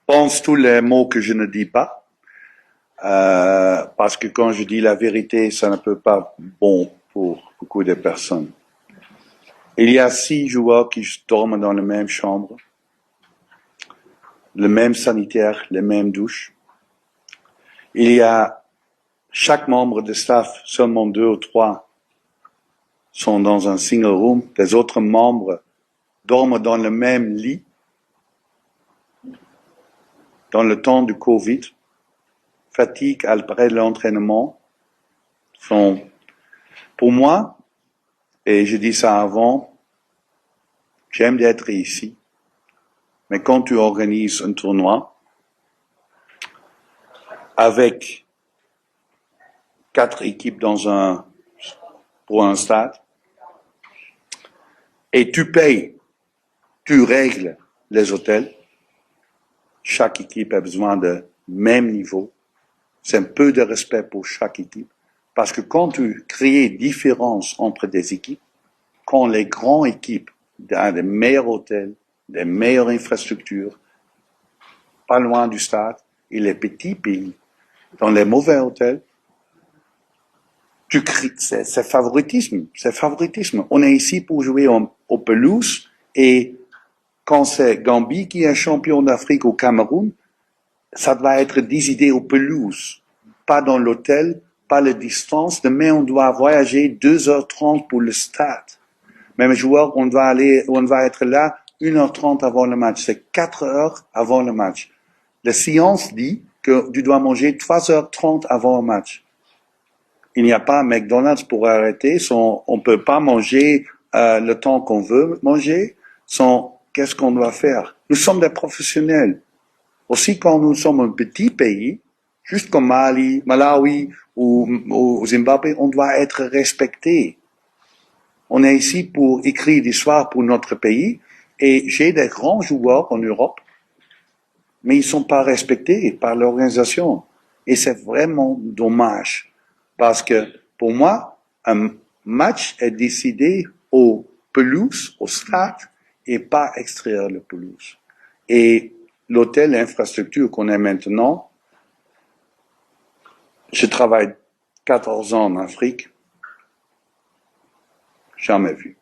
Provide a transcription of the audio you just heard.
pense tous les mots que je ne dis pas, parce que quand je dis la vérité, ça ne peut pas bon pour beaucoup de personnes. Il y a 6 joueurs qui dorment dans la même chambre, le même sanitaire, les mêmes douches. Il y a chaque membre de staff, seulement 2 ou 3 sont dans un single room. Les autres membres dorment dans le même lit. Dans le temps du Covid, fatigue après l'entraînement sont, pour moi, et je dis ça avant, j'aime d'être ici. Mais quand tu organises un tournoi avec 4 équipes pour un stade, et tu payes, tu règles les hôtels, chaque équipe a besoin de même niveau. C'est un peu de respect pour chaque équipe. Parce que quand tu crées différence entre des équipes, quand les grandes équipes ont des meilleurs hôtels, des meilleures infrastructures, pas loin du stade, et les petits pays, dans les mauvais hôtels, c'est favoritisme. C'est favoritisme. On est ici pour jouer au pelouse, et quand c'est Gambie qui est champion d'Afrique au Cameroun, ça doit être décidé au pelouse, pas dans l'hôtel, pas la distance. Demain, on doit voyager 2h30 pour le stade. Même joueur, on va être là 1h30 avant le match. C'est 4 heures avant le match. La science dit que tu dois manger 3h30 avant le match. Il n'y a pas un McDonald's pour arrêter. On peut pas manger le temps qu'on veut manger. Qu'est-ce qu'on doit faire? Nous sommes des professionnels. Aussi, quand nous sommes un petit pays, juste comme Malawi ou Zimbabwe, on doit être respecté. On est ici pour écrire l'histoire pour notre pays, et j'ai des grands joueurs en Europe, mais ils sont pas respectés par l'organisation. Et c'est vraiment dommage. Parce que, pour moi, un match est décidé au pelouse, au stade, et pas extérieur de pelouse. Et l'hôtel, l'infrastructure qu'on a maintenant, je travaille 14 ans en Afrique, jamais vu.